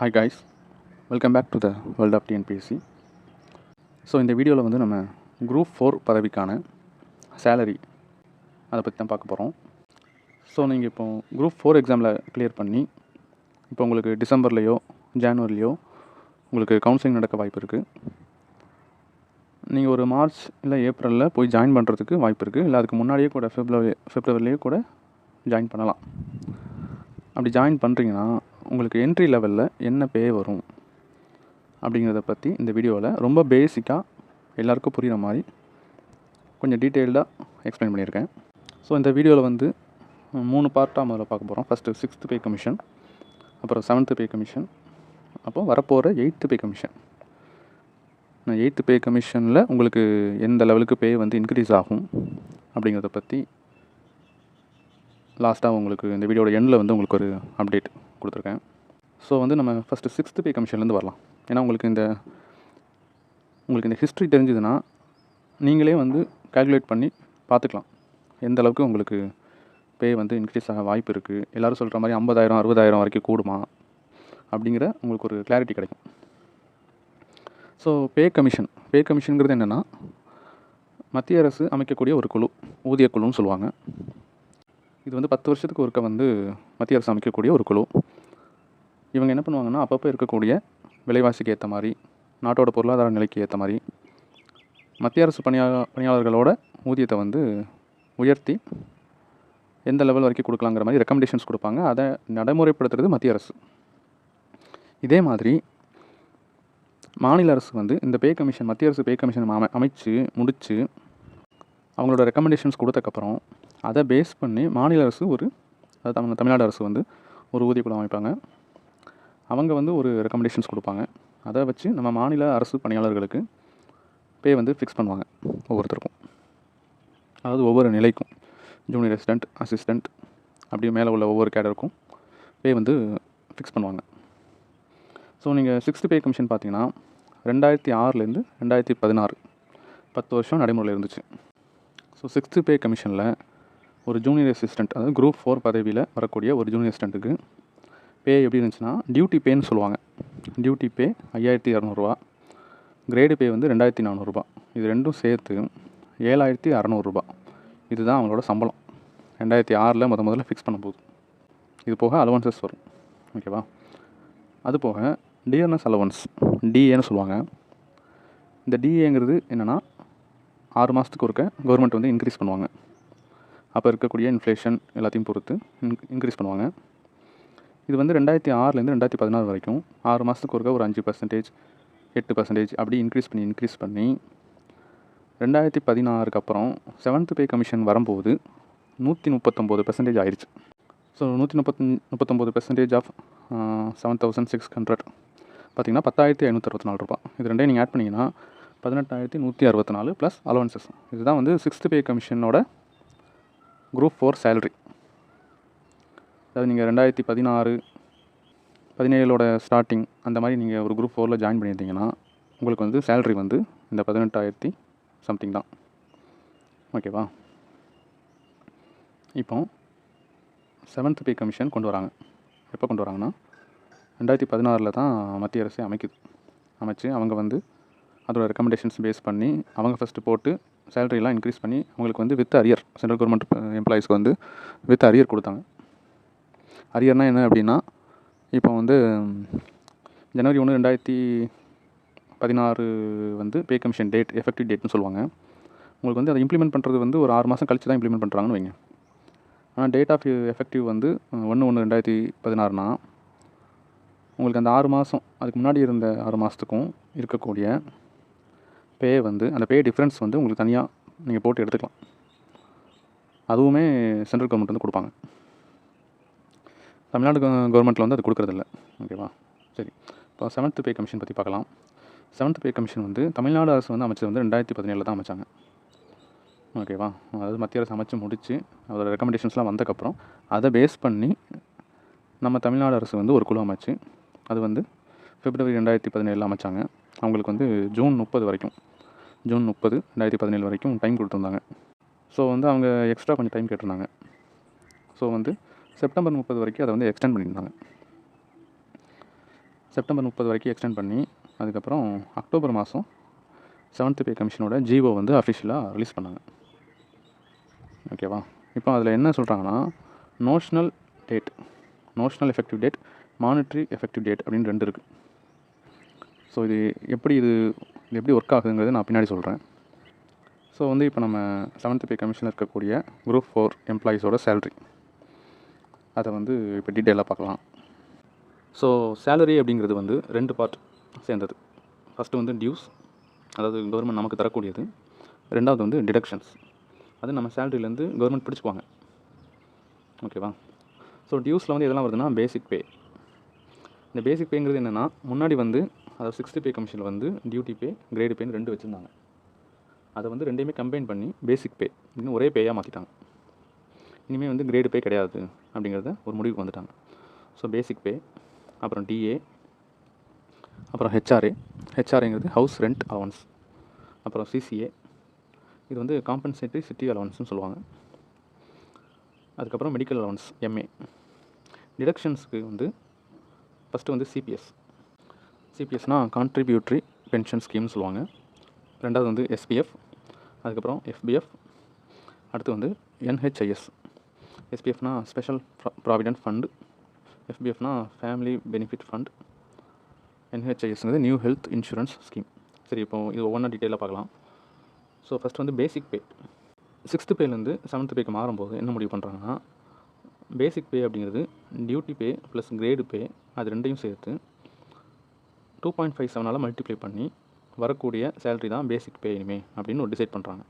Hi guys, welcome back to the world of TNPSC. So இந்த வீடியோவில் வந்து நம்ம குரூப் 4 பதவிக்கான சேலரி அதை பற்றி தான் பார்க்க போகிறோம். ஸோ நீங்கள் இப்போ குரூப் 4 எக்ஸாமில் கிளியர் பண்ணி இப்போ உங்களுக்கு டிசம்பர்லேயோ ஜனவரிலையோ உங்களுக்கு கவுன்சிலிங் நடக்க வாய்ப்பு இருக்குது. நீங்கள் ஒரு மார்ச் இல்லை ஏப்ரலில் போய் ஜாயின் பண்ணுறதுக்கு வாய்ப்பு இருக்குது. இல்லை அதுக்கு முன்னாடியே கூட ஃபெப்ரவரிலேயே கூட ஜாயின் பண்ணலாம். அப்படி ஜாயின் பண்ணுறீங்கன்னா உங்களுக்கு என்ட்ரி லெவலில் என்ன பே வரும் அப்படிங்கிறத பற்றி இந்த வீடியோவில் ரொம்ப பேசிக்காக எல்லாருக்கும் புரிகிற மாதிரி கொஞ்சம் டீட்டெயில்டாக எக்ஸ்பிளைன் பண்ணியிருக்கேன். ஸோ இந்த வீடியோவில் வந்து 3 பார்ட்டாக முதல்ல பார்க்க போகிறோம். ஃபஸ்ட்டு 6th பே கமிஷன், அப்புறம் 7th பே கமிஷன், அப்போ வரப்போகிற 8th பே கமிஷன். 8th பே கமிஷனில் உங்களுக்கு எந்த லெவலுக்கு பே வந்து இன்க்ரீஸ் ஆகும் அப்படிங்கிறத பற்றி லாஸ்ட்டாக உங்களுக்கு இந்த வீடியோட எண்டில் வந்து உங்களுக்கு ஒரு அப்டேட் கொடுத்துருக்கேன். ஸோ வந்து நம்ம ஃபஸ்ட்டு 6th பே கமிஷன்லேருந்து வரலாம். ஏன்னா உங்களுக்கு இந்த ஹிஸ்ட்ரி தெரிஞ்சதுன்னா நீங்களே வந்து கால்குலேட் பண்ணி பார்த்துக்கலாம் எந்த அளவுக்கு உங்களுக்கு பே வந்து இன்க்ரீஸ் ஆக வாய்ப்பு இருக்குது. எல்லோரும் சொல்கிற மாதிரி 50,000 60,000 வரைக்கும் கூடுமா அப்படிங்கிற உங்களுக்கு ஒரு கிளாரிட்டி கிடைக்கும். ஸோ பே கமிஷனுங்கிறது என்னென்னா மத்திய அரசு அமைக்கக்கூடிய ஒரு குழு, ஊதிய குழுன்னு சொல்லுவாங்க. இது வந்து 10 வருஷத்துக்கு ஒருக்க வந்து மத்திய அரசு அமைக்கக்கூடிய ஒரு குழு. இவங்க என்ன பண்ணுவாங்கன்னா அப்பப்போ இருக்கக்கூடிய விலைவாசிக்கு ஏற்ற மாதிரி, நாட்டோட பொருளாதார நிலைக்கு ஏற்ற மாதிரி மத்திய அரசு பணியாளர்களோட ஊதியத்தை வந்து உயர்த்தி எந்த லெவல் வரைக்கும் கொடுக்கலாங்கிற மாதிரி ரெக்கமெண்டேஷன்ஸ் கொடுப்பாங்க. அதை நடைமுறைப்படுத்துறது மத்திய அரசு. இதே மாதிரி மாநில அரசு வந்து இந்த பே கமிஷன், மத்திய அரசு பே கமிஷன் அமைச்சு முடித்து அவங்களோட ரெக்கமெண்டேஷன்ஸ் கொடுத்தக்கப்புறம் அதை பேஸ் பண்ணி மாநில அரசு தமிழ்நாடு அரசு வந்து ஒரு ஊதியக்குழு அமைப்பாங்க. அவங்க வந்து ஒரு ரெக்கமெண்டேஷன்ஸ் கொடுப்பாங்க. அதை வச்சு நம்ம மாநில அரசு பணியாளர்களுக்கு பே வந்து ஃபிக்ஸ் பண்ணுவாங்க ஒவ்வொருத்தருக்கும். அதாவது ஒவ்வொரு நிலைக்கும், ஜூனியர் அசிஸ்டண்ட், அசிஸ்டண்ட் அப்படியே மேலே உள்ள ஒவ்வொரு கேடருக்கும் பே வந்து ஃபிக்ஸ் பண்ணுவாங்க. ஸோ நீங்கள் 6th பே கமிஷன் பார்த்தீங்கன்னா 2006லேருந்து 2016 10 வருஷம் நடைமுறையில் இருந்துச்சு. ஸோ 6th பே கமிஷனில் ஒரு ஜூனியர் அசிஸ்டண்ட், அதாவது குரூப் 4 பதவியில் வரக்கூடிய ஒரு ஜூனியர் அசிஸ்டண்ட்டுக்கு பே எப்படி இருந்துச்சுன்னா டியூட்டி பேன்னு சொல்லுவாங்க. டியூட்டி பே 5,200 ரூபா, கிரேடு பே வந்து 2,400 ரூபா. இது ரெண்டும் சேர்த்து 7,600 ரூபா. இதுதான் அவங்களோட சம்பளம். 2006 முதல்ல ஃபிக்ஸ் பண்ண போகுது. இது போக அலவன்சஸ் வரும், ஓகேவா? அது போக டியர்னஸ் அலவன்ஸ், டிஏன்னு சொல்லுவாங்க. இந்த டிஏங்கிறது என்னென்னா 6 மாதத்துக்கு ஒருக்க கவர்மெண்ட் வந்து இன்க்ரீஸ் பண்ணுவாங்க. அப்போ இருக்கக்கூடிய இன்ஃப்ளேஷன் எல்லாத்தையும் பொறுத்து இன்க்ரீஸ் பண்ணுவாங்க. இது வந்து 2006லேருந்து 2016 வரைக்கும் 6 மாதத்துக்கு ஒருக்க ஒரு 5%, 8% அப்படி இன்க்ரீஸ் பண்ணி 2016க்கு அப்புறம் 7th பே கமிஷன் வரும்போது 139% ஆயிடுச்சு. ஸோ 139% ஆஃப் 7,600 பார்த்திங்கன்னா 10,564 ரூபா. இது ரெண்டையும் நீங்கள் ஆட் பண்ணிங்கன்னா 18,164 ப்ளஸ் அலவன்சஸ். இதுதான் வந்து 6th பே கமிஷனோட குரூப் 4 சேலரி. அதாவது நீங்கள் 2016, 17 ஸ்டார்டிங் அந்த மாதிரி நீங்கள் ஒரு குரூப் 4ல் ஜாயின் பண்ணியிருந்தீங்கன்னா உங்களுக்கு வந்து சேலரி வந்து இந்த 18,000 சம்திங் தான், ஓகேவா? இப்போ 7th பே கமிஷன் கொண்டு வராங்க. எப்போ கொண்டு வராங்கன்னா 2016 தான் மத்திய அரசு அமைச்சு அவங்க வந்து அதோட ரெக்கமெண்டேஷன்ஸ் பேஸ் பண்ணி அவங்க ஃபஸ்ட்டு போட்டு சேலரியெல்லாம் இன்க்ரீஸ் பண்ணி அவங்களுக்கு வந்து வித் அரியர், சென்ட்ரல் கவர்மெண்ட் எம்ப்ளாயீஸ்க்கு வந்து வித் அரியர் கொடுத்தாங்க. அரியர்னால் என்ன அப்படின்னா, இப்போ வந்து ஜனவரி 1, 2016 வந்து பே கமிஷன் டேட், எஃபெக்டிவ் டேட்னு சொல்லுவாங்க. உங்களுக்கு வந்து அதை இம்ப்ளிமெண்ட் பண்ணுறது வந்து ஒரு 6 மாதம் கழிச்சு தான் இம்ப்ளிமெண்ட் பண்ணுறாங்கன்னு வைங்க. ஆனால் டேட் ஆஃப் எஃபெக்டிவ் வந்து 1/1/2016னா உங்களுக்கு அந்த 6 மாதம் அதுக்கு முன்னாடி இருந்த 6 மாதத்துக்கும் இருக்கக்கூடிய பே வந்து அந்த பே டிஃப்ரென்ஸ் வந்து உங்களுக்கு தனியாக நீங்கள் போட்டு எடுத்துக்கலாம். அதுவுமே சென்ட்ரல் கவர்மெண்ட் வந்து கொடுப்பாங்க. தமிழ்நாடு கவர்மெண்ட்டில் வந்து அது கொடுக்குறதில்ல, ஓகேவா? சரி, இப்போ 7th பே கமிஷன் பற்றி பார்க்கலாம். 7th பே கமிஷன் வந்து தமிழ்நாடு அரசு வந்து அமைச்சது வந்து 2017 தான் அமைச்சாங்க, ஓகேவா? அதாவது மத்திய அரசு அமைச்சு முடித்து அதோட ரெக்கமெண்டேஷன்ஸ்லாம் வந்தக்கப்புறம் அதை பேஸ் பண்ணி நம்ம தமிழ்நாடு அரசு வந்து ஒரு குழு அமைச்சு அது வந்து பிப்ரவரி 2017 அமைச்சாங்க. அவங்களுக்கு வந்து ஜூன் 30 வரைக்கும், ஜூன் 30, 2017 வரைக்கும் டைம் கொடுத்துருந்தாங்க. ஸோ வந்து அவங்க எக்ஸ்ட்ரா கொஞ்சம் டைம் கேட்டிருந்தாங்க. ஸோ வந்து செப்டம்பர் 30 வரைக்கும் அதை வந்து எக்ஸ்டெண்ட் பண்ணியிருந்தாங்க. செப்டம்பர் 30 வரைக்கும் எக்ஸ்டெண்ட் பண்ணி அதுக்கப்புறம் அக்டோபர் மாதம் 7th பே கமிஷனோட ஜிஓ வந்து அஃபிஷியலாக ரிலீஸ் பண்ணாங்க. ஓகேவா? இப்போ அதில் என்ன சொல்கிறாங்கன்னா, notional date, notional effective date, monetary effective date அப்படின்னு 2 இருக்குது. ஸோ இது எப்படி ஒர்க் ஆகுதுங்கிறது நான் பின்னாடி சொல்கிறேன். ஸோ வந்து இப்போ நம்ம 7th பே கமிஷனில் இருக்கக்கூடிய குரூப் 4 எம்ப்ளாயீஸோட சேலரி அதை வந்து இப்போ டீட்டெயிலாக பார்க்கலாம். ஸோ சேலரி அப்படிங்கிறது வந்து 2 பார்ட் சேர்ந்தது. ஃபஸ்ட்டு வந்து டியூஸ், அதாவது கவர்மெண்ட் நமக்கு தரக்கூடியது. 2வது வந்து டிடக்ஷன்ஸ், அது நம்ம சேலரியிலேருந்து கவர்மெண்ட் பிடிச்சிக்குவாங்க. ஓகேவா? ஸோ டியூஸில் வந்து எதெல்லாம் வருதுன்னா பேசிக் பே. இந்த பேசிக் பேங்கிறது என்னென்னா, முன்னாடி வந்து அதாவது 6th பே கமிஷனில் வந்து டியூட்டி பே, கிரேடு பேன்னு 2 வச்சுருந்தாங்க. அதை வந்து 2யுமே கம்பைன் பண்ணி பேசிக் பே அப்படின்னு ஒரே பேயாக மாற்றிட்டாங்க. இனிமேல் வந்து கிரேடு பே கிடையாது அப்படிங்கிறத ஒரு முடிவுக்கு வந்துட்டாங்க. ஸோ பேசிக் பே, அப்புறம் டிஏ, அப்புறம் ஹெச்ஆர்ஏங்கிறது ஹவுஸ் ரெண்ட் அலவன்ஸ், அப்புறம் சிசிஏ, இது வந்து காம்பன்சேட்டரி சிட்டி அலவன்ஸ்னு சொல்லுவாங்க. அதுக்கப்புறம் மெடிக்கல் அலவன்ஸ் எம்ஏ. டிடக்ஷன்ஸுக்கு வந்து ஃபஸ்ட்டு வந்து சிபிஎஸ்னால் கான்ட்ரிபியூட்ரி பென்ஷன் ஸ்கீம்னு சொல்லுவாங்க. 2வது வந்து எஸ்பிஎஃப், அதுக்கப்புறம் எஃபிஎஃப், அடுத்து வந்து என்ஹெச்ஐஎஸ். எஸ்பிஎஃப்னா ஸ்பெஷல் ப்ராவிடென்ட் ஃபண்டு, எஃபிஎஃப்னா ஃபேமிலி பெனிஃபிட் ஃபண்ட், என்ஹெச்ஐஎஸ்ங்கிறது நியூ ஹெல்த் இன்சூரன்ஸ் ஸ்கீம். சரி, இப்போ இது ஒவ்வொன்றா டீட்டெயிலாக பார்க்கலாம். ஸோ ஃபஸ்ட் வந்து பேசிக் பே. 6th பேலேருந்து 7th பேக்கு மாறும்போது என்ன முடிவு பண்ணுறாங்கன்னா, பேசிக் பே அப்படிங்கிறது டியூட்டி பே ப்ளஸ் கிரேடு பே அது 2யும் சேர்த்து 2.57 மல்டிப்ளை பண்ணி வரக்கூடிய சேலரி தான் பேசிக் பே இனிமே அப்படின்னு ஒரு டிசைட் பண்ணுறாங்க.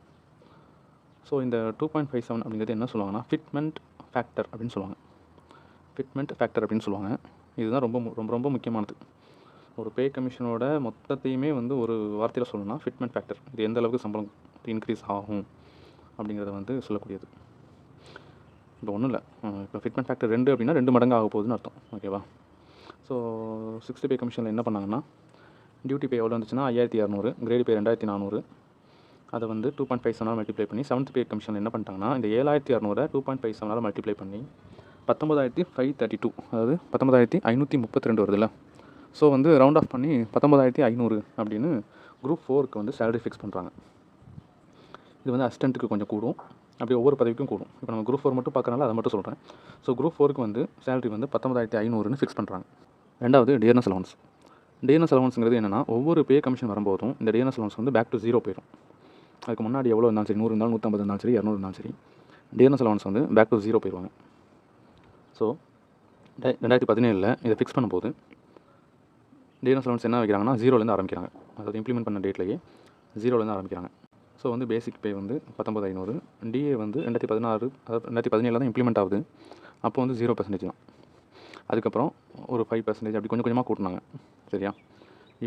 ஸோ இந்த 2.57 அப்படிங்கிறது என்ன சொல்லுவாங்கன்னா ஃபிட்மெண்ட் ஃபேக்டர் அப்படின்னு சொல்லுவாங்க. இதுதான் ரொம்ப ரொம்ப ரொம்ப முக்கியமானது. ஒரு பே கமிஷனோட மொத்தத்தையுமே வந்து ஒரு வார்த்தையில் சொல்லணும்னா ஃபிட்மெண்ட் ஃபேக்டர், இது எந்த அளவுக்கு சம்பளம் இன்க்ரீஸ் ஆகும் அப்படிங்கிறத வந்து சொல்லக்கூடியது. இப்போ ஒன்றும் இல்லை, இப்போ ஃபிட்மெண்ட் ஃபேக்டர் 2 அப்படின்னா 2 மடங்கு ஆக போகுதுன்னு அர்த்தம். ஓகேவா? ஸோ 6th பே கமிஷனில் என்ன பண்ணாங்கன்னா, டியூட்டி பே எவ்வளோ வந்துச்சுன்னா 5600, கிரேடு பே 2400, அதை வந்து 2.57 மல்டிப்ளை பண்ணி 7th பே கமிஷனில் என்ன பண்ணிட்டாங்கன்னா, இந்த 7600 2.57 மல்டிப்ளை பண்ணி 19532, அதாவது 19532 வருதுல்ல. ஸோ வந்து ரவுண்ட் ஆஃப் பண்ணி 19500 அப்படின்னு குரூப் 4க்கு வந்து சேலரி ஃபிக்ஸ் பண்ணுறாங்க. இது வந்து அசிஸ்டண்ட்டுக்கு கொஞ்சம் கூடும், அப்படி ஒவ்வொரு பதவிக்கும் கூடும். இப்போ நம்ம குரூப் 4 மட்டும் பார்க்கறனால அதை மட்டும் சொல்கிறேன். ஸோ குரூப் 4க்கு வந்து சேலரி வந்து 19500ன்னு ஃபிக்ஸ் பண்ணுறாங்க. 2வது டியர்னஸ் அலவன்ஸ். டியர்னஸ் அலவன்ஸுங்கிறது என்னென்னா, ஒவ்வொரு பே கமிஷன் வரும்போதும் இந்த டியர்னஸ் அலவன்ஸ் வந்து பேக் டு 0 போயிடும். அதுக்கு முன்னாடி எவ்வளோ இருந்தாலும் சரி, 100 இருந்தாலும் 150 இருந்தாலும் சரி, 200 இருந்தாலும் சரி, டியர்னஸ் அலவன்ஸ் வந்து பேக் டு 0 போயிடுவாங்க. ஸோ 2017 இதை ஃபிக்ஸ் பண்ணும்போது டியர்னஸ் அலவன்ஸ் என்ன வைக்கிறாங்கன்னா 0லேருந்து ஆரம்பிக்கிறாங்க. அதாவது இம்ப்ளிமெண்ட் பண்ண டேட்லேயே 0லேருந்து ஆரம்பிக்கிறாங்க. ஸோ வந்து பேசிக் பே வந்து 19500, டிஏ வந்து 2016, அதாவது 2017 தான் இம்ப்ளிமெண்ட் ஆகுது. அப்போ வந்து 0% தான். அதுக்கப்புறம் ஒரு 5% அப்படி கொஞ்சம் கொஞ்சமாக கூட்டினாங்க. சரியா?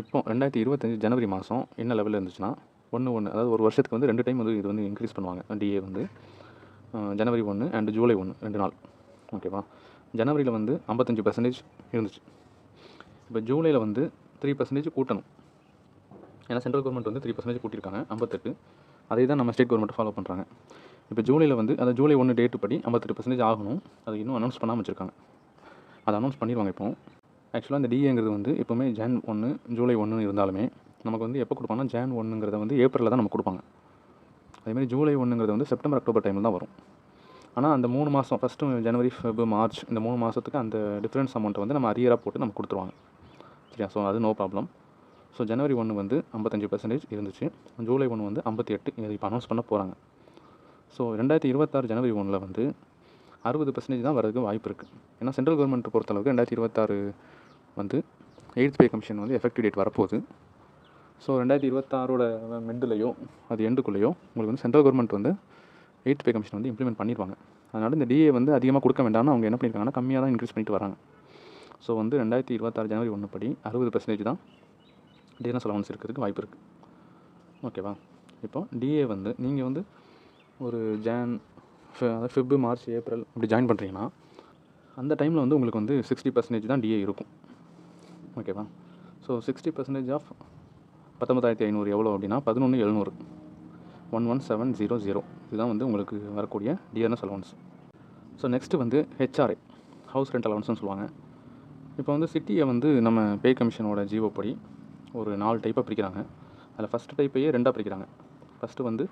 இப்போ 2025 ஜனவரி மாதம் என்ன லெவலில் இருந்துச்சுன்னா 1, அதாவது ஒரு வருஷத்துக்கு வந்து 2 டைம் வந்து இது வந்து இன்க்ரீஸ் பண்ணுவாங்க. டிஏ வந்து ஜனவரி 1 அண்ட் ஜூலை 1 2 நாள். ஓகேவா? ஜனவரியில் வந்து 55% இருந்துச்சு. இப்போ ஜூலையில் வந்து 3% கூட்டணும். ஏன்னா சென்ட்ரல் கவர்மெண்ட் வந்து 3% கூட்டியிருக்காங்க, 58. அதே தான் நம்ம ஸ்டேட் கவர்மெண்ட் ஃபாலோ பண்ணுறாங்க. இப்போ ஜூலையில் வந்து அதாவது ஜூலை 1 டேட்டு படி 58% ஆகணும். அது இன்னும் அனௌன்ஸ் பண்ணாமல் வச்சுருக்காங்க. அதை அனௌன்ஸ் பண்ணிடுவாங்க. இப்போ ஆக்சுவலாக இந்த டிஏங்கிறது வந்து எப்போவுமே ஜான் 1 ஜூலை 1 இருந்தாலுமே நமக்கு வந்து எப்போ கொடுப்பாங்கன்னா ஜான் 1ங்கிறத வந்து ஏப்ரலில் தான் நமக்கு கொடுப்பாங்க. அதேமாதிரி ஜூலை 1ங்கிறது வந்து செப்டம்பர் அக்டோபர் டைமில் தான் வரும். ஆனால் அந்த 3 மாதம் ஃபஸ்ட்டு ஜனவரி ஃபெப்ரவரி மார்ச் இந்த 3 மாதத்துக்கு அந்த டிஃப்ரென்ஸ் அமௌண்ட்டை வந்து நம்ம அரியராக போட்டு நமக்கு கொடுத்துருவாங்க. சரியா? ஸோ அது நோ ப்ராப்ளம். ஸோ ஜனவரி 1 வந்து 55% இருந்துச்சு, ஜூலை 1 வந்து 58. இது இப்போ அனௌன்ஸ் பண்ண போகிறாங்க. ஸோ 2026 ஜனவரி 1 வந்து 60% தான் வரதுக்கு வாய்ப்பு இருக்குது. ஏன்னா சென்ட்ரல் கவர்மெண்ட் பொறுத்தளவுக்கு 2026 வந்து 8th பே கமிஷன் வந்து எஃபெக்டிவ் டேட் வரப்போகுது. ஸோ 2026 மிட்லையோ அது எண்டுக்குள்ளேயோ உங்களுக்கு வந்து சென்ட்ரல் கவர்மெண்ட் வந்து 8th பே கமிஷன் வந்து இம்ப்ளிமெண்ட் பண்ணிடுவாங்க. அதனால் இந்த டிஏ வந்து அதிகமாக கொடுக்க வேண்டாம்னு அவங்க என்ன பண்ணியிருக்காங்கன்னா கம்மியாக தான் இன்க்ரீஸ் பண்ணிட்டு வராங்க. ஸோ வந்து 2026 ஜனவரி 1 படி 60% தான் டிஎன்எஸ் அலவன்ஸ் இருக்கிறதுக்கு வாய்ப்பு இருக்குது. ஓகேவா? இப்போ டிஏ வந்து நீங்கள் வந்து ஒரு அதாவது ஃபெப்ரவரி மார்ச் ஏப்ரல் இப்படி ஜாயின் பண்ணுறீங்கன்னா அந்த டைமில் வந்து உங்களுக்கு வந்து 60% தான் டிஏ இருக்கும். ஓகேவா? ஸோ 60% ஆஃப் 19500 எவ்வளோ அப்படின்னா 11700, 11700. இதுதான் வந்து உங்களுக்கு வரக்கூடிய டிஎன்எஸ் அலவன்ஸ். ஸோ நெக்ஸ்ட்டு வந்து ஹெச்ஆர்ஏ, ஹவுஸ் ரெண்ட் அலவன்ஸ்னு சொல்லுவாங்க. இப்போ வந்து சிட்டியை வந்து நம்ம பே கமிஷனோட ஜிஓ படி ஒரு 4 டைப்பாக பிரிக்கிறாங்க. அதில் ஃபஸ்ட்டு டைப்பையே 2ஆக பிரிக்கிறாங்க. ஃபஸ்ட்டு வந்து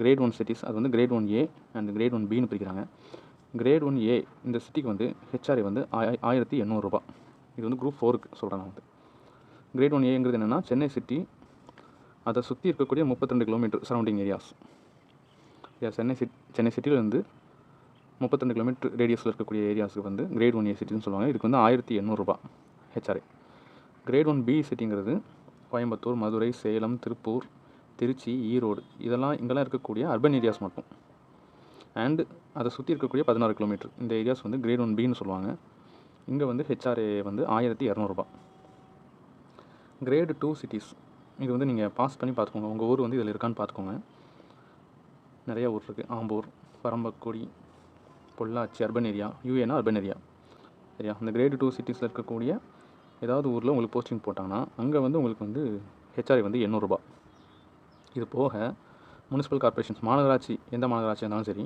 கிரேட் 1 சிட்டிஸ், அது வந்து கிரேட் 1A அண்ட் கிரேட் 1Bன்னு பிரிக்கிறாங்க. கிரேட் 1A இந்த சிட்டிக்கு வந்து ஹெச்ஆர்ஏ வந்து 1800 ரூபா. இது வந்து குரூப் 4க்கு சொல்கிறேன் நான் வந்து. கிரேட் 1Aங்கிறது என்னென்னா சென்னை சிட்டி, அதை சுற்றி இருக்கக்கூடிய 32 கிலோமீட்டர் சரௌண்டிங் ஏரியாஸ். சென்னை சிட்டியிலேருந்து 32 கிலோமீட்டர் ரேடியஸில் இருக்கக்கூடிய ஏரியாஸுக்கு வந்து கிரேட் 1A சிட்டின்னு சொல்லுவாங்க. இதுக்கு வந்து 1800 ரூபா ஹெச்ஆர்ஏ. கிரேட் 1B சிட்டிங்கிறது கோயம்புத்தூர், மதுரை, சேலம், திருப்பூர், திருச்சி, ஈரோடு இங்கெல்லாம் இருக்கக்கூடிய அர்பன் ஏரியாஸ் மட்டும். அண்டு அதை சுற்றி இருக்கக்கூடிய 16 கிலோமீட்டர் இந்த ஏரியாஸ் வந்து கிரேட் 1Bன்னு சொல்லுவாங்க. இங்கே வந்து ஹெச்ஆர்ஏ வந்து 1200 ரூபா. கிரேடு 2 சிட்டிஸ், இது வந்து நீங்கள் பாஸ் பண்ணி பார்த்துக்கோங்க. உங்கள் ஊர் வந்து இதில் இருக்கான்னு பார்த்துக்கோங்க. நிறைய ஊர் இருக்குது. ஆம்பூர், பரம்பக்குடி, பொள்ளாச்சி அர்பன் ஏரியா, யூஏனா அர்பன் ஏரியா. சரியா? இந்த கிரேடு 2 சிட்டிஸில் இருக்கக்கூடிய ஏதாவது ஊரில் உங்களுக்கு போஸ்டிங் போட்டாங்கன்னா அங்கே வந்து உங்களுக்கு வந்து ஹெச்ஆர்ஏ வந்து 800 ரூபா. இது போக முனிசிபல் கார்பரேஷன்ஸ், மாநகராட்சி, எந்த மாநகராட்சியாக இருந்தாலும் சரி,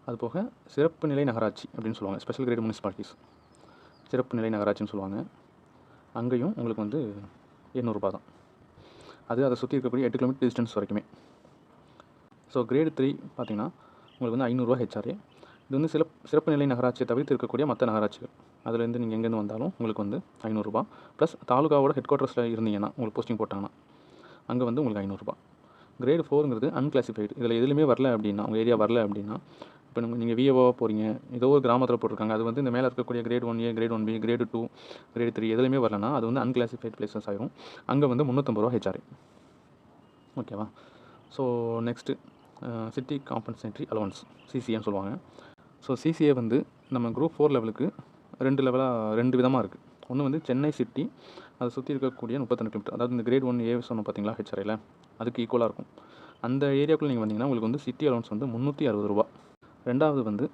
அது போக சிறப்பு நிலை நகராட்சி அப்படின்னு சொல்லுவாங்க. ஸ்பெஷல் கிரேட் முனிசிபாலிட்டிஸ், சிறப்பு நிலை நகராட்சின்னு சொல்லுவாங்க. அங்கேயும் உங்களுக்கு வந்து 800 ரூபா தான். அதை சுற்றி இருக்கக்கூடிய 8 கிலோமீட்டர் டிஸ்டன்ஸ் வரைக்குமே. ஸோ கிரேடு 3 பார்த்திங்கன்னா உங்களுக்கு வந்து 500 ரூபா ஹெச்ஆர்ஏ. இது வந்து சிறப்பு நிலை நகராட்சியை தவிர்த்து இருக்கக்கூடிய மற்ற நகராட்சிகள், அதுலேருந்து நீங்கள் எங்கேருந்து வந்தாலும் உங்களுக்கு வந்து 500 ரூபா. ப்ளஸ் தாலுகாவோட ஹெட் குவார்ட்டர்ஸில் இருந்தீங்கன்னா உங்களுக்கு போஸ்டிங் போட்டாங்கன்னா அங்கே வந்து உங்களுக்கு 500 ரூபா. கிரேடு 4ங்கிறது அன்கிளாசிஃபைடு. இதில் எதுலையுமே வரல அப்படின்னா, உங்கள் ஏரியா வரல அப்படின்னா, இப்போ நீங்கள் விஏஓவாக போகிறீங்க, ஏதோ ஒரு கிராமத்தில் போட்டிருக்காங்க, அது வந்து இந்த மேலே இருக்கக்கூடிய great 1A, great 1B, grade 2, grade 3 எதுலையுமே வரலன்னா அது வந்து அன்கிளாசிஃபைட் பிளேசஸ் ஆயிரும். அங்கே வந்து 350 ரூபா ஹெச்ஆர்ஏ. ஓகேவா? So next city compensatory allowance, சிசிஏன்னு சொல்லுவாங்க. ஸோ சிசிஏ வந்து நம்ம குரூப் 4 லெவலுக்கு 2 விதமாக இருக்குது. ஒன்று வந்து சென்னை சிட்டி, அதை சுற்றி இருக்கக்கூடிய 32 கிலோமீட்டர், அதாவது இந்த கிரேட் 1A சொன்னோம் பார்த்தீங்களா ஹெச்ஆர்ஏல, அதுக்கு ஈக்குவலாக இருக்கும். அந்த ஏரியாவுக்குள்ளே நீங்கள் வந்தீங்கன்னா உங்களுக்கு வந்து சிட்டி அலவன்ஸ் வந்து 360 ரூபா. ரெண்டாவது வந்து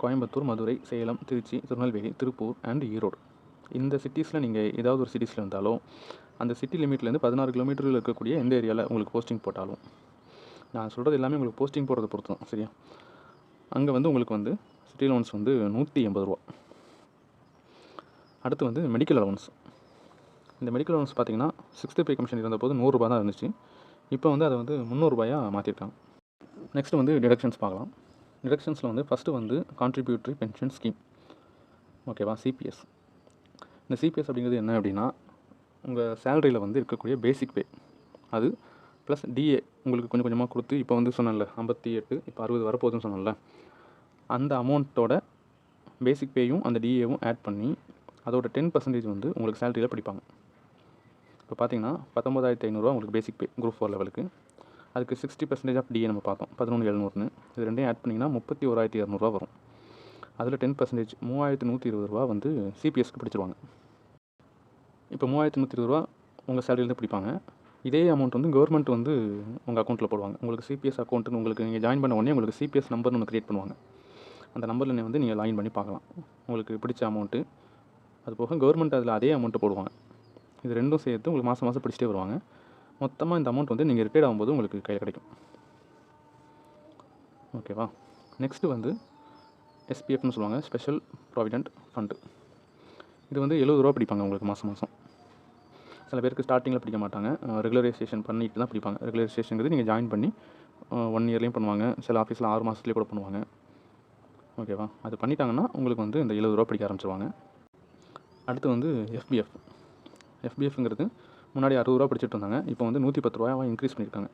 கோயம்புத்தூர், மதுரை, சேலம், திருச்சி, திருநெல்வேலி, திருப்பூர் அண்ட் ஈரோடு. இந்த சிட்டிஸில் நீங்கள் ஏதாவது ஒரு சிட்டிஸில் இருந்தாலும் அந்த சிட்டி லிமிட்லேருந்து 16 கிலோமீட்டரில் இருக்கக்கூடிய எந்த ஏரியாவில் உங்களுக்கு போஸ்டிங் போட்டாலும், நான் சொல்கிறது எல்லாமே உங்களுக்கு போஸ்டிங் போடுறதை பொறுத்து தான். சரியா? அங்கே வந்து உங்களுக்கு வந்து சிட்டி அலவன்ஸ் வந்து 180 ரூபா. அடுத்து வந்து மெடிக்கல் அலவன்ஸ். இந்த மெடிக்கல் அலவன்ஸ் பார்த்திங்கன்னா 6th பே கமிஷன் இருந்தபோது 100 ரூபா தான் இருந்துச்சு. இப்போ வந்து அதை வந்து 300 ரூபாயாக மாற்றிருக்காங்க. நெக்ஸ்ட்டு வந்து டிடக்ஷன்ஸ் பார்க்கலாம். டிடக்ஷன்ஸில் வந்து ஃபஸ்ட்டு வந்து கான்ட்ரிபியூட்டரி பென்ஷன் ஸ்கீம். ஓகேவா? சிபிஎஸ். இந்த சிபிஎஸ் அப்படிங்கிறது என்ன அப்படின்னா, உங்கள் சேலரியில் வந்து இருக்கக்கூடிய பேசிக் பே, அது ப்ளஸ் டிஏ உங்களுக்கு கொஞ்சம் கொஞ்சமாக கொடுத்து, இப்போ வந்து சொன்னேன்ல 58, இப்போ 60 வரப்போகுதுன்னு சொன்னேன்ல, அந்த அமௌண்ட்டோட பேசிக் பேயும் அந்த டிஏவும் ஆட் பண்ணி அதோட 10% வந்து உங்களுக்கு சேலரியில் பிடிப்பாங்க. இப்போ பார்த்தீங்கன்னா 19,500 உங்களுக்கு பேசிக் பே குரூப் 4 லெவலுக்கு. அதுக்கு 60% ஆஃப் டிஏ நம்ம பார்த்தோம் 11,700ன்னு. இது ரெண்டையும் ஆட் பண்ணிங்கன்னா 31,200 வரும். அதில் 10% 3,120 வந்து சிபிஎஸ்க்கு பிடிச்சிருவாங்க. இப்போ 3,120 உங்கள் சேலரியிலேருந்து பிடிப்பாங்க. இதே அமௌண்ட் வந்து கவர்மெண்ட் வந்து உங்கள் அக்கௌண்ட்டில் போடுவாங்க. உங்களுக்கு சிபிஎஸ் அக்கௌண்ட்டுன்னு உங்களுக்கு நீங்கள் ஜாயின் பண்ண உடனே உங்களுக்கு சிபிஎஸ் நம்பர்னு ஒன்று க்ரியேட் பண்ணுவாங்க. அந்த நம்பரில் வந்து நீங்கள் லாகின் பண்ணி பார்க்கலாம் உங்களுக்கு பிடிச்ச அமௌண்ட்டு. அது போக கவர்மெண்ட் அதில் அதே அமௌண்ட்டு போடுவாங்க. இது ரெண்டும் சேர்த்து உங்களுக்கு மாதம் மாதம் பிடிச்சிட்டே வருவாங்க. மொத்தமாக இந்த அமௌண்ட் வந்து நீங்கள் ரிட்டையர்ட் ஆகும்போது உங்களுக்கு கையில் கிடைக்கும். ஓகேவா? நெக்ஸ்ட்டு வந்து எஸ்பிஎஃப்னு சொல்லுவாங்க, ஸ்பெஷல் ப்ராவிடென்ட் ஃபண்டு. இது வந்து 70 ரூபா பிடிப்பாங்க உங்களுக்கு மாதம் மாதம். சில பேருக்கு ஸ்டார்டிங்கில் பிடிக்க மாட்டாங்க, ரெகுலரைசேஷன் பண்ணிட்டு தான் பிடிப்பாங்க. ரெகுலரைசேஷனுங்கிறது நீங்கள் ஜாயின் பண்ணி 1 இயர்லேயும் பண்ணுவாங்க, சில ஆஃபீஸில் 6 மாதத்துலேயே கூட பண்ணுவாங்க. ஓகேவா? அது பண்ணிட்டாங்கன்னா உங்களுக்கு வந்து இந்த 70 ரூபா பிடிக்க ஆரம்பிச்சிருவாங்க. அடுத்து வந்து எஃபிஎஃப். எஃபிஎஃப்ங்கிறது முன்னாடி 60 ரூபா பிடிச்சிட்டு இருந்தாங்க, இப்போ வந்து 110 ரூபாயாக இன்க்ரீஸ் பண்ணியிருக்காங்க.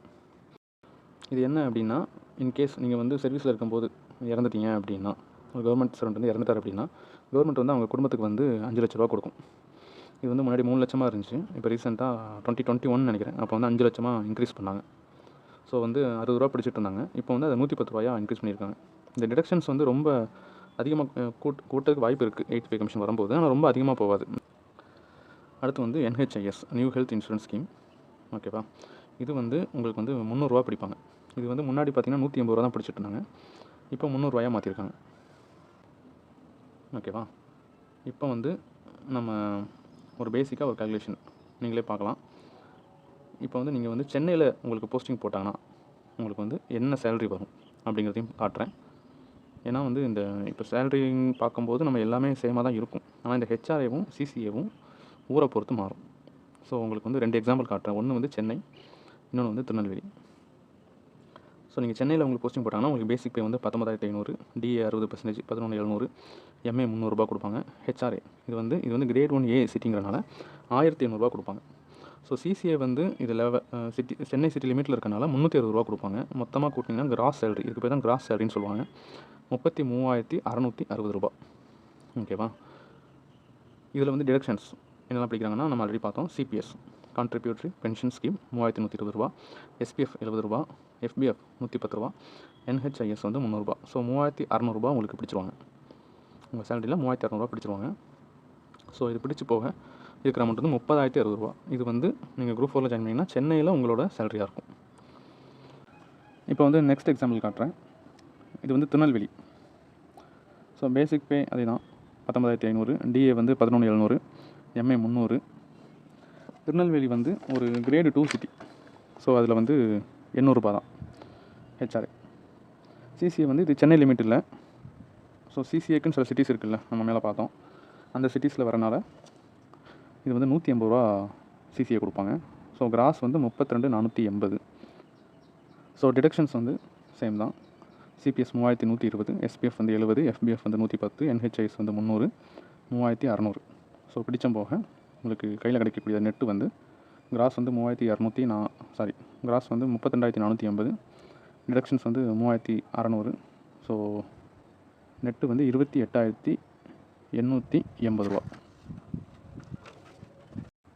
இது என்ன அப்படின்னா, இன்கேஸ் நீங்கள் வந்து சர்வீஸில் இருக்கும்போது இறந்துட்டீங்க அப்படின்னா, ஒரு கவர்மெண்ட் சர்வெண்ட் வந்து இறந்துட்டார் அப்படின்னா, கவர்மெண்ட் வந்து அவங்க குடும்பத்துக்கு வந்து 5 லட்ச ரூபா கொடுக்கும். இது வந்து முன்னாடி 3 லட்சமாக இருந்துச்சு. இப்போ ரீசெண்டாக 2021 நினைக்கிறேன், அப்போ வந்து 5 லட்சமாக இன்க்ரீஸ் பண்ணாங்க. ஸோ வந்து 60 ரூபா பிடிச்சிட்டு இருந்தாங்க, இப்போ வந்து அதை 110 ரூபாயாக இன்க்ரீஸ் பண்ணியிருக்காங்க. இந்த டிடக்ஷன்ஸ் வந்து ரொம்ப அதிகமாக கூட்டத்துக்கு வாய்ப்பு இருக்குது 8th பே கமிஷன் வரும்போது, ஆனால் ரொம்ப அதிகமாக போகாது. அடுத்து வந்து NHIS, new health insurance scheme. ஓகேவா? இது வந்து உங்களுக்கு வந்து 300 ரூபா பிடிப்பாங்க. இது வந்து முன்னாடி பார்த்தீங்கன்னா 180 ரூபா தான் பிடிச்சிட்டு இருந்தாங்க, இப்போ 300 ரூபாயாக மாற்றிருக்காங்க. ஓகேவா? இப்போ வந்து நம்ம ஒரு பேசிக்காக ஒரு கால்குலேஷன் நீங்களே பார்க்கலாம். இப்போ வந்து நீங்கள் வந்து சென்னையில் உங்களுக்கு போஸ்டிங் போட்டாங்கன்னா உங்களுக்கு வந்து என்ன சேலரி வரும் அப்படிங்கிறதையும் காட்டுறேன். ஏன்னா வந்து இந்த இப்போ சேலரின்னு பார்க்கும்போது நம்ம எல்லாமே சேமாக தான் இருக்கும். ஆனால் இந்த ஹெச்ஆர்ஏவும் சிசிஏவும் ஊரை பொறுத்து மாறும். ஸோ உங்களுக்கு வந்து 2 எக்ஸாம்பிள் காட்டுறேன். ஒன்று வந்து சென்னை, இன்னொன்று வந்து திருநெல்வேலி. ஸோ நீங்கள் சென்னையில் உங்களுக்கு போஸ்டிங் போட்டாங்கன்னா உங்களுக்கு பேசிக் பே வந்து 19,500, டிஏ 60%, 11,700, எம்ஏ 300 ரூபா கொடுப்பாங்க. ஹெச்ஆர்ஏ இது வந்து கிரேட் 1A சிட்டிங்கிறனால 1,800 ரூபா கொடுப்பாங்க. ஸோ சிசிஏ வந்து இதில் சிட்டி சென்னை சிட்டி லிமிட்டில் இருக்கனால 360 ரூபா கொடுப்பாங்க. மொத்தமாக கூட்டிங்கன்னா கிராஸ் சேலரி, இதுக்கு பேர் தான் கிராஸ் சேலரின்னு சொல்லுவாங்க, 33,660 ரூபா. ஓகேவா? இதில் வந்து டிடக்ஷன்ஸ் என்னெல்லாம் பிடிக்கிறாங்கன்னா நம்ம ஆல்ரெடி பார்த்தோம். சிபிஎஸ் கான்ட்ரிபியூட்டரி பென்ஷன் ஸ்கீம் 3,120 ரூபா, எஸ்பிஎஃப் 70 ரூபா, எஃபிஎஃப் 110 ரூபா, என்ஹெச்ஐஎஸ் வந்து 300 ரூபா. ஸோ 3,600 ரூபா உங்களுக்கு பிடிச்சிருவாங்க. உங்கள் சேலரியில் 3,600 ரூபா பிடிச்சிருவாங்க. ஸோ இது பிடிச்சி போக இருக்கிற அமௌண்ட் வந்து 30,060 ரூபா. இது வந்து நீங்கள் குரூப் 4ல் ஜாயின் பண்ணிங்கன்னா சென்னையில் உங்களோட சேலரியாக இருக்கும். இப்போ வந்து நெக்ஸ்ட் எக்ஸாம்பிள் காட்டுறேன். இது வந்து திருநெல்வேலி. ஸோ பேசிக் பே அதே தான் 19,500, டிஏ வந்து 11,700, எம்ஏ 300. திருநெல்வேலி வந்து ஒரு கிரேடு 2 சிட்டி. ஸோ அதில் வந்து 800 ரூபா தான் ஹெச்ஆர்ஏ. சிசிஏ வந்து இது சென்னை லிமிட் இல்லை. ஸோ சிசிஏக்குன்னு சில சிட்டிஸ் இருக்குல்ல, நம்ம மேலே பார்த்தோம், அந்த சிட்டிஸில் வரனால இது வந்து 180 ரூபா சிசிஏ கொடுப்பாங்க. ஸோ கிராஸ் வந்து 32,480. ஸோ டிடக்ஷன்ஸ் வந்து சேம் தான். சிபிஎஸ் 3,120, எஸ்பிஎஃப் வந்து 70, எஃபிஎஃப் வந்து 110, என்ஹெச்ஐஎஸ் வந்து 300, 3,600. ஸோ பிடிச்சம் போக உங்களுக்கு கையில் கிடைக்கக்கூடிய நெட்டு வந்து கிராஸ் வந்து 3,200, கிராஸ் வந்து 32,480, டிடக்ஷன்ஸ் வந்து 3,600. ஸோ நெட்டு வந்து 28,880 ரூபா.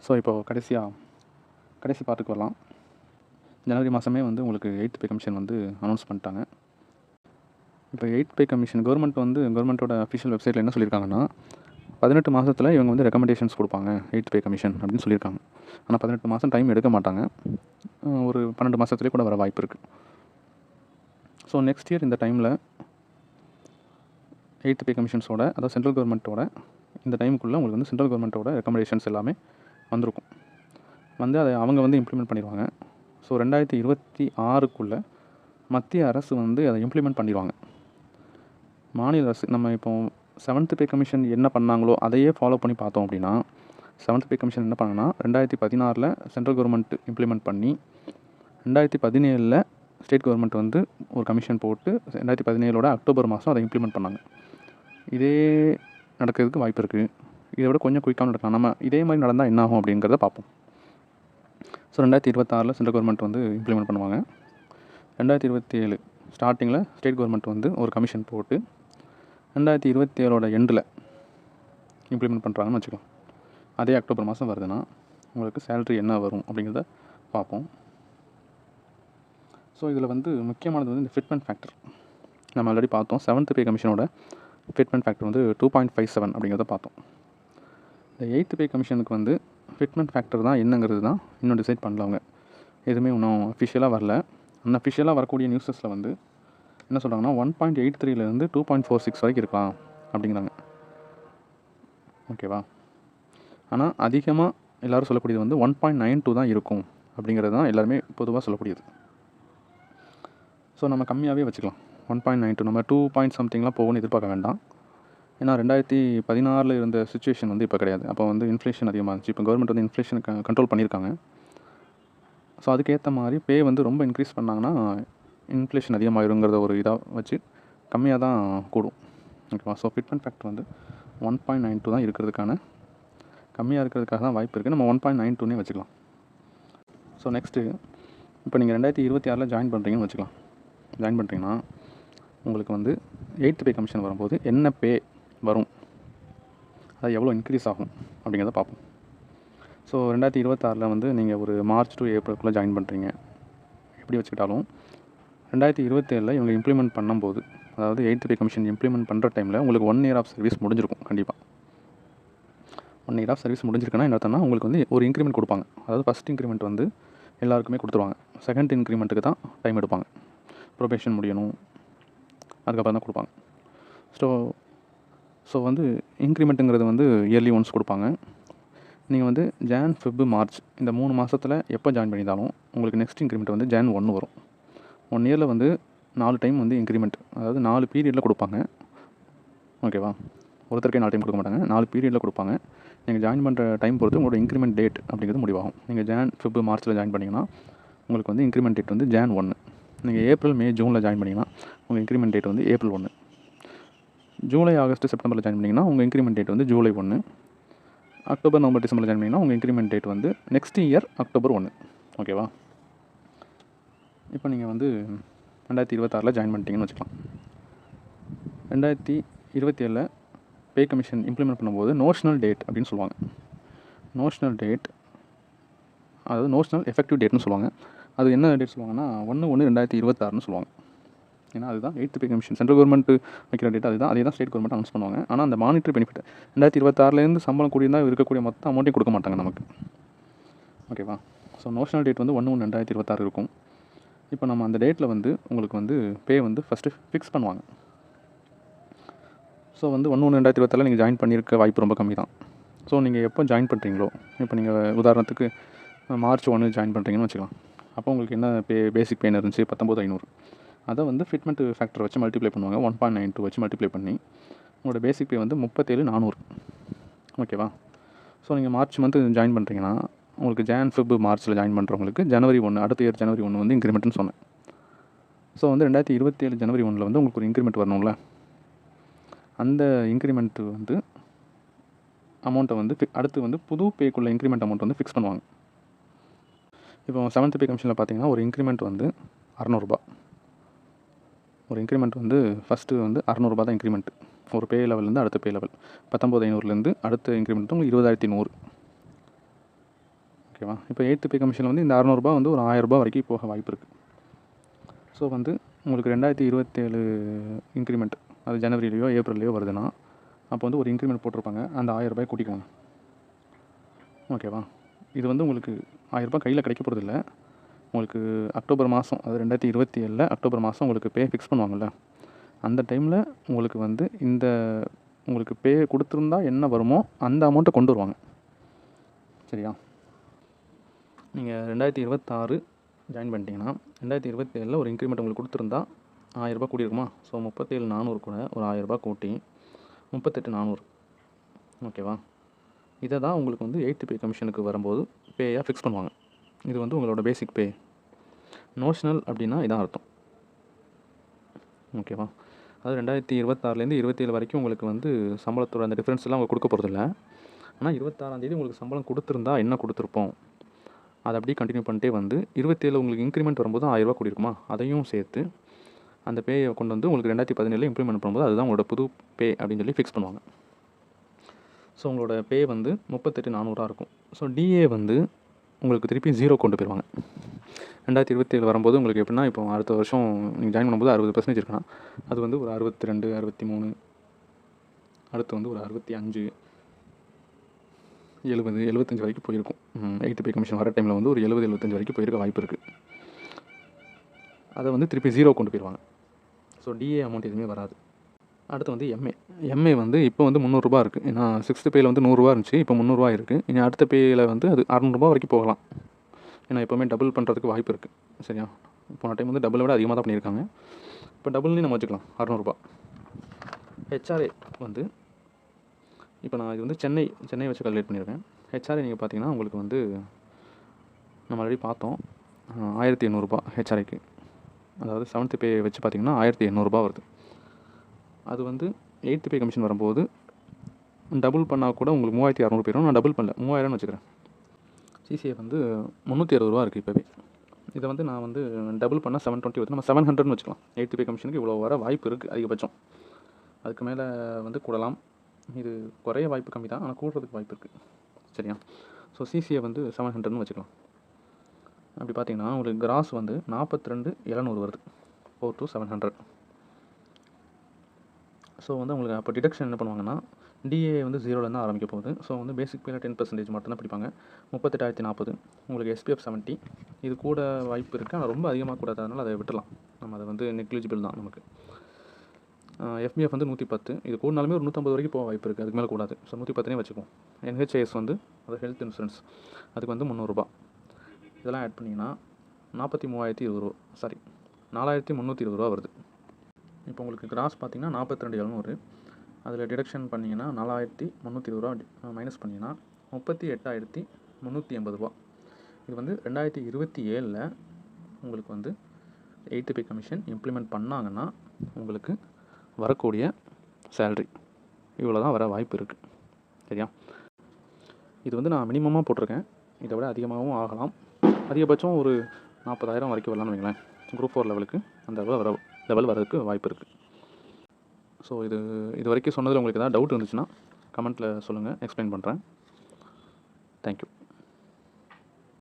ஸோ இப்போது கடைசி பார்ட்டுக்கு வரலாம். ஜனவரி மாதமே வந்து உங்களுக்கு 8th பே கமிஷன் வந்து அனௌன்ஸ் பண்ணிட்டாங்க. இப்போ 8th பே கமிஷன் கவர்மெண்ட்டோட அஃபிஷியல் வெப்சைட்டில் என்ன சொல்லியிருக்காங்கன்னா 18 மாதத்தில் இவங்க வந்து ரெக்கமெண்டேஷன்ஸ் கொடுப்பாங்க 8th பே கமிஷன் அப்படின்னு சொல்லியிருக்காங்க. ஆனால் 18 மாதம் டைம் எடுக்க மாட்டாங்க, ஒரு 12 மாதத்துலேயே கூட வர வாய்ப்பு இருக்குது. ஸோ நெக்ஸ்ட் இயர் இந்த டைமில் 8th பே கமிஷன்ஸோட, அதாவது சென்ட்ரல் கவர்மெண்ட்டோட இந்த டைமுக்குள்ளே உங்களுக்கு வந்து சென்ட்ரல் கவர்மெண்ட்டோட ரெக்கமெண்டேஷன்ஸ் எல்லாமே வந்திருக்கும். வந்து அதை அவங்க வந்து இம்ப்ளிமெண்ட் பண்ணிடுவாங்க. ஸோ 2026க்குள்ளே மத்திய அரசு வந்து அதை இம்ப்ளிமெண்ட் பண்ணிடுவாங்க. மாநில அரசு நம்ம இப்போ 7th பே கமிஷன் என்ன பண்ணாங்களோ அதையே ஃபாலோ பண்ணி பார்த்தோம் அப்படின்னா 7th பே கமிஷன் என்ன பண்ணாங்கன்னா 2016 சென்ட்ரல் கவர்மெண்ட் இம்ப்ளிமெண்ட் பண்ணி 2017 ஸ்டேட் கவர்மெண்ட் வந்து ஒரு கமிஷன் போட்டு 2017 அக்டோபர் மாதம் அதை இம்ப்ளிமெண்ட் பண்ணாங்க. இதே நடக்கிறதுக்கு வாய்ப்பு இருக்குது. இதை விட கொஞ்சம் குயிக்காக நடக்கலாம். நம்ம இதே மாதிரி நடந்தால் என்ன ஆகும் அப்படிங்கிறத பார்ப்போம். ஸோ 2026 சென்ட்ரல் கவர்மெண்ட் வந்து இம்ப்ளிமெண்ட் பண்ணுவாங்க. 2027 ஸ்டார்டிங்கில் ஸ்டேட் கவர்மெண்ட் வந்து ஒரு கமிஷன் போட்டு 2027 எண்டில் இம்ப்ளிமெண்ட் பண்ணுறாங்கன்னு வச்சுக்கலாம். அதே அக்டோபர் மாதம் வருதுன்னா உங்களுக்கு சேலரி என்ன வரும் அப்படிங்கிறத பார்ப்போம். ஸோ இதில் வந்து முக்கியமானது வந்து இந்த ஃபிட்மெண்ட் ஃபேக்டர். நம்ம ஆல்ரெடி பார்த்தோம். 7th பே கமிஷனோட ஃபிட்மெண்ட் ஃபேக்டர் வந்து 2.57 அப்படிங்கிறத பார்த்தோம். இந்த 8th பே கமிஷனுக்கு வந்து ஃபிட்மெண்ட் ஃபேக்டர் தான் என்னங்கிறது தான் இன்னும் டிசைட் பண்ணல. அவங்க எதுவுமே இன்னும் அஃபிஷியலாக வரல. அன்அஃபிஷியலாக வரக்கூடிய நியூஸஸில் வந்து என்ன சொல்கிறாங்கன்னா 1.83 2.46 வரைக்கும் இருக்கலாம் அப்படிங்கிறாங்க. ஓகேவா? ஆனால் அதிகமாக எல்லோரும் சொல்லக்கூடியது வந்து 1.92 தான் இருக்கும் அப்படிங்கிறது தான் எல்லாருமே பொதுவாக சொல்லக்கூடியது. ஸோ நம்ம கம்மியாகவே வச்சுக்கலாம். 1.92, நம்ம 2 somethingலாம் போகணும்னு எதிர்பார்க்க வேண்டாம். ஏன்னா 2016 இருந்த சுச்சுவேஷன் வந்து இப்போ கிடையாது. அப்போ வந்து இன்ஃப்ளேஷன் அதிகமாக இருந்துச்சு. இப்போ கவர்மெண்ட் வந்து இன்ஃப்ளேஷனை கண்ட்ரோல் பண்ணியிருக்காங்க. ஸோ அதுக்கேற்ற மாதிரி பே வந்து ரொம்ப இன்க்ரீஸ் பண்ணாங்கன்னா இன்ஃப்ளேஷன் அதிகமாகிருங்கிறத ஒரு இதாக வச்சு கம்மியாக தான் கூடும். ஓகேவா? ஸோ ஃபிட்மெண்ட் ஃபேக்டர் வந்து 1.92 தான் இருக்கிறதுக்கான, கம்மியாக இருக்கிறதுக்காக தான் வாய்ப்பு இருக்குது. நம்ம 1.92 வச்சுக்கலாம். ஸோ நெக்ஸ்ட்டு இப்போ நீங்கள் 2026 ஜாயின் பண்ணுறீங்கன்னு வச்சுக்கலாம். ஜாயின் பண்ணுறீங்கன்னா உங்களுக்கு வந்து 8th பே கமிஷன் வரும்போது என்ன பே வரும், அது எவ்வளோ இன்க்ரீஸ் ஆகும் அப்படிங்கிறத பார்ப்போம். ஸோ 2026 வந்து நீங்கள் ஒரு மார்ச் டு ஏப்ரலுக்குள்ளே ஜாயின் பண்ணுறீங்க. எப்படி வச்சுக்கிட்டாலும் 2027 இவங்க இம்ப்ளிமெண்ட் பண்ணும்போது, அதாவது 8th பே கமிஷன் இம்ப்ளிமெண்ட் பண்ணுற டைமில் உங்களுக்கு 1 year ஆஃப் சர்வீஸ் முடிஞ்சிருக்கும். கண்டிப்பாக 1 year ஆஃப் சர்வீஸ் முடிஞ்சிருக்குன்னா என்ன அர்த்தம்னா உங்களுக்கு வந்து ஒரு இன்க்ரிமெண்ட் கொடுப்பாங்க. அதாவது ஃபஸ்ட் இன்க்ரிமெண்ட் வந்து எல்லாருக்குமே கொடுத்துருவாங்க. செகண்ட் இன்க்ரிமெண்ட்டுக்கு தான் டைம் எடுப்பாங்க. ப்ரொபேஷன் முடியணும், அதுக்கப்புறம் தான் கொடுப்பாங்க. ஸோ வந்து இன்க்ரிமெண்ட்டுங்கிறது வந்து இயர்லி ஒன்ஸ் கொடுப்பாங்க. நீங்கள் வந்து ஜான், ஃபெப், மார்ச் இந்த 3 மாதத்தில் எப்போ ஜாயின் பண்ணியிருந்தாலும் உங்களுக்கு நெக்ஸ்ட் இன்க்ரிமெண்ட் வந்து Jan 1 வரும். 1 yearல் வந்து 4 டைம் வந்து இன்க்ரிமெண்ட், அதாவது 4 பீரியடில் கொடுப்பாங்க. ஓகேவா? ஒருத்தருக்கே 4 டைம் கொடுக்க மாட்டாங்க, 4 பீரியடில் கொடுப்பாங்க. நீங்கள் ஜாயின் பண்ணுற டைம் பொறுத்து உங்களோட இன்க்ரிமெண்ட் டேட் அப்படிங்கிறது முடிவாகும். நீங்கள் ஜான், ஃபிப், மார்ச்சில் ஜாயின் பண்ணிங்கன்னா உங்களுக்கு வந்து இன்க்ரிமெண்ட் டேட் வந்து ஜான் 1. நீங்கள் ஏப்ரல், மே, ஜூனில் ஜாயின் பண்ணிங்கன்னா உங்கள் இன்க்ரிமெண்ட் டேட் வந்து ஏப்ரல் 1. ஜூலை, ஆகஸ்ட், செப்டம்பரில் ஜாயின் பண்ணிங்கன்னா உங்கள் இன்க்ரிமெண்ட் டேட் வந்து ஜூலை 1. அக்டோபர், நவம்பர், டிசம்பரில் ஜாயின் பண்ணிங்கன்னா உங்கள் இன்க்ரிமெண்ட் டேட் வந்து நெக்ஸ்ட் இயர் அக்டோபர் 1. ஓகேவா? இப்போ நீங்கள் வந்து 2026 ஜாயின் பண்ணிட்டீங்கன்னு வச்சுக்கலாம். 2027 பே கமிஷன் இம்ப்ளிமெண்ட் பண்ணும்போது நோஷனல் டேட் அப்படின்னு சொல்லுவாங்க. நோஷனல் டேட், அதாவது நோஷனல் எஃபெக்டிவ் டேட்னு சொல்லுவாங்க. அது என்ன டேட் சொல்லுவாங்கன்னா 1/1/2026ன்னு சொல்லுவாங்க. ஏன்னா அதுதான் 8th pay commission central government வைக்கிற டேட் அதுதான். அதே தான் ஸ்டேட் கவர்மெண்ட் அனௌன்ஸ் பண்ணுவாங்க. ஆனால் அந்த மானிட்டரி பெனிஃபிட் 2026லேருந்து சம்பளம் கூடியிருந்தால் இருக்கக்கூடிய மொத்த அமௌண்ட்டையும் கொடுக்க மாட்டாங்க நமக்கு. ஓகேவா? ஸோ நோஷனல் டேட் வந்து 1/1/2026 இருக்கும். இப்போ நம்ம அந்த டேட்டில் வந்து உங்களுக்கு வந்து பே வந்து ஃபஸ்ட்டு ஃபிக்ஸ் பண்ணுவாங்க. ஸோ வந்து 1/1/2026 நீங்கள் ஜாயின் பண்ணியிருக்க வாய்ப்பு ரொம்ப கம்மி தான். ஸோ நீங்கள் எப்போ ஜாயின் பண்ணுறீங்களோ, இப்போ நீங்கள் உதாரணத்துக்கு மார்ச் 1 ஜாயின் பண்ணுறீங்கன்னு வச்சுக்கலாம். அப்போ உங்களுக்கு என்ன பேசிக் பே இருந்துச்சு 19,500. அதை வந்து ஃபிட்மெண்ட் ஃபேக்டர் வச்சு மல்டிப்ளை பண்ணுவாங்க. 1.92 வச்சு மல்டிப்ளை பண்ணி உங்களோட பேசிக் பே வந்து 37,400. ஓகேவா? ஸோ நீங்கள் மார்ச் மந்த்து ஜாயின் பண்ணுறீங்கன்னா உங்களுக்கு ஜான், ஃபிப், மார்ச்சில் ஜாயின் பண்ணுறவங்களுக்கு ஜனவரி 1, அடுத்த இயர் ஜனவரி 1 வந்து இன்க்ரிமெண்ட்னு சொன்னேன். ஸோ வந்து 2027 ஜனவரி 1 வந்து உங்களுக்கு ஒரு இன்க்ரிமெண்ட் வரணும்ல. அந்த இன்க்ரிமெண்ட்டு வந்து அமௌண்ட்டை வந்து அடுத்து வந்து புது பேக்குள்ள இன்க்ரிமெண்ட் அமௌண்ட் வந்து ஃபிக்ஸ் பண்ணுவாங்க. இப்போ 7th பே கமிஷனில் பார்த்தீங்கன்னா ஒரு இன்க்ரிமெண்ட் வந்து 600 ரூபா. ஒரு இன்க்ரிமெண்ட் வந்து ஃபஸ்ட்டு வந்து 600 ரூபா தான் இன்க்ரிமெண்ட். ஒரு பே லெவல்லேருந்து அடுத்த பே லெவல் 19,500லேருந்து அடுத்த இன்க்ரிமெண்ட் உங்களுக்கு 20,100. ஓகேவா? இப்போ 8th பே கமிஷனில் வந்து இந்த 600 ரூபா வந்து ஒரு 1000 ரூபா வரைக்கும் போக வாய்ப்பு இருக்குது. ஸோ வந்து உங்களுக்கு 2027 இன்க்ரிமெண்ட் அது ஜனவரிலேயோ ஏப்ரல்லையோ வருதுன்னா அப்போ வந்து ஒரு இன்க்ரிமெண்ட் போட்டிருப்பாங்க. அந்த 1000 ரூபாய் கூட்டிக்குவாங்க. ஓகேவா? இது வந்து உங்களுக்கு 1000 ரூபாய் கையில் கிடைக்க போகிறதில்ல. உங்களுக்கு அக்டோபர் மாதம், அது 2027 அக்டோபர் மாதம் உங்களுக்கு பே ஃபிக்ஸ் பண்ணுவாங்கள்ல, அந்த டைமில் உங்களுக்கு வந்து இந்த உங்களுக்கு பே கொடுத்துருந்தா என்ன வருமோ அந்த அமௌண்ட்டை கொண்டு வருவாங்க. சரியா? நீங்கள் 2026 ஜாயின் பண்ணிட்டீங்கன்னா 2027 ஒரு இன்க்ரிமெண்ட் உங்களுக்கு கொடுத்துருந்தா 1000 ரூபாய் கூட்டியிருக்குமா? ஸோ 37,400 கூட ஒரு 1000 ரூபாய் கூட்டி 38,400. ஓகேவா? இதை தான் உங்களுக்கு வந்து 8th பே கமிஷனுக்கு வரும்போது பேயாக ஃபிக்ஸ் பண்ணுவாங்க. இது வந்து உங்களோட பேசிக் பே. நோஷனல் அப்படின்னா இதான் அர்த்தம். ஓகேவா? அது 2026லேருந்து 27 வரைக்கும் உங்களுக்கு வந்து சம்பளத்தோட அந்த டிஃப்ரென்ஸ்லாம் அவங்க கொடுக்க போகிறதில்ல. ஆனால் 26ஆம் தேதி உங்களுக்கு சம்பளம் கொடுத்துருந்தா என்ன கொடுத்துருப்போம் அதை அப்படியே கண்டினியூ பண்ணிட்டே வந்து 27 உங்களுக்கு இன்க்ரிமெண்ட் வரும்போது 1000 ரூபா கூடியிருக்குமா, அதையும் சேர்த்து அந்த பேயை கொண்டு வந்து உங்களுக்கு 2017 இம்ப்ளிமெண்ட் பண்ணும்போது அதுதான் உங்களோட புது பே அப்படின்னு சொல்லி ஃபிக்ஸ் பண்ணுவாங்க. ஸோ உங்களோட பே வந்து 38,400 இருக்கும். ஸோ டிஏ வந்து உங்களுக்கு திருப்பி 0 கொண்டு போயிடுவாங்க. 2027 வரும்போது உங்களுக்கு எப்படின்னா, இப்போ அடுத்த வருஷம் நீங்கள் ஜாயின் பண்ணும்போது 60% இருக்குன்னா அது வந்து ஒரு 62, 63, அடுத்து வந்து ஒரு 65, 70, 75 வரைக்கும் போயிருக்கும். 8th பே கமிஷன் வர டைமில் வந்து ஒரு 70, 75 வரைக்கும் போயிருக்க வாய்ப்பு இருக்குது. அதை வந்து திருப்பி 0 கொண்டு போயிடுவாங்க. ஸோ டிஏ அமௌண்ட் எதுவுமே வராது. அடுத்து வந்து எம்ஏ வந்து இப்போ வந்து 300 ரூபா இருக்குது. ஏன்னா 6th பேயில் வந்து 100 ரூபா இருந்துச்சு, இப்போ 300 ரூபா இருக்குது. இனி அடுத்த பேயில் வந்து அது 600 ரூபா வரைக்கும் போகலாம். ஏன்னா எப்போவுமே டபுள் பண்ணுறதுக்கு வாய்ப்பு இருக்குது. சரியா? போன டைம் வந்து டபுளை விட அதிகமாக தான் பண்ணியிருக்காங்க. இப்போ டபுள்னு நம்ம வச்சுக்கலாம் 600 ரூபா. ஹெச்ஆர்ஏ வந்து இப்போ நான் இது வந்து சென்னை வச்சு கால்குலேட் பண்ணியிருக்கேன். ஹெச்ஆர்ஏ நீங்கள் பார்த்தீங்கன்னா உங்களுக்கு வந்து நம்ம ஆல்ரெடி பார்த்தோம் 1,800 ரூபா ஹெச்ஆர்ஏக்கு. அதாவது 7th பே வச்சு பார்த்தீங்கன்னா 1,800 ரூபா வருது. அது வந்து 8th பே கமிஷன் வரும்போது டபுள் பண்ணால் கூட உங்களுக்கு 3,600 போயிடும். நான் டபுள் பண்ணல, 3,000ன்னு வச்சுக்கிறேன். சிசிஏ வந்து 360 ரூபா இருக்குது இப்போவே. இதை வந்து நான் வந்து டபுள் பண்ணால் 720 வருது. நம்ம 700ன்னு வச்சுக்கலாம். 8th பே கமிஷனுக்கு இவ்வளோ வர வாய்ப்பு இருக்குது அதிகபட்சம். அதுக்கு மேலே வந்து கூடலாம். இது குறைய வாய்ப்பு கம்மி தான், ஆனால் கூடுறதுக்கு வாய்ப்பு இருக்குது. சரியா? ஸோ சிசிஏ வந்து 700ன்னு வச்சுக்கலாம். அப்படி பார்த்தீங்கன்னா உங்களுக்கு கிராஸ் வந்து 42,700 வருது. 4 to 700. ஸோ வந்து உங்களுக்கு அப்போ டிடக்ஷன் என்ன பண்ணுவாங்கன்னா, டிஏ வந்து 0லேருந்து ஆரம்பிக்க போகுது. ஸோ வந்து பேசிக் பேயில் 10% மட்டும்தான் பிடிப்பாங்க. 38,040. உங்களுக்கு எஸ்பிஎஃப் 70. இது கூட வாய்ப்பு இருக்குது, ஆனால் ரொம்ப அதிகமாக கூடாது. அதனால் அதை விட்டுடலாம். நம்ம அதை வந்து நெக்லிஜிபிள் தான் நமக்கு. எஃபிஎஃப் வந்து 110. இது கூடனாலுமே ஒரு 150 வரைக்கும் போக வாய்ப்பு இருக்குது. அதுக்கு மேலே கூடாது. ஸோ 110 வச்சுக்குவோம். என்ஹெச்ஐஎஸ் வந்து அது ஹெல்த் இன்சூரன்ஸ், அதுக்கு வந்து 300 ரூபா. இதெல்லாம் ஆட் பண்ணிங்கன்னா 43,020 ரூபா, சாரி 4,320 ரூபா வருது. இப்போ உங்களுக்கு கிராஸ் பார்த்தீங்கன்னா 42,700. அதில் டிடக்ஷன் பண்ணிங்கன்னா 4320 மைனஸ் பண்ணிங்கன்னா 38,380 ரூபா. இது வந்து 2027 உங்களுக்கு வந்து 8th பே கமிஷன் இம்ப்ளிமெண்ட் பண்ணாங்கன்னா உங்களுக்கு வரக்கூடிய சேல்ரி இவ்வளோ தான் வர வாய்ப்பு இருக்குது. சரியா? இது வந்து நான் மினிமமாக போட்டிருக்கேன். இதை விட அதிகமாகவும் ஆகலாம். அதிகபட்சம் ஒரு 40,000 வரைக்கும் வரலான்னு வைங்களேன். குரூப் 4 லெவலுக்கு அந்த லெவல் வரதுக்கு வாய்ப்பு இருக்குது. ஸோ இது வரைக்கும் சொன்னதில் உங்களுக்கு ஏதாவது டவுட் இருந்துச்சுன்னா கமெண்ட்டில் சொல்லுங்கள், எக்ஸ்பிளைன் பண்ணுறேன். தேங்க்யூ.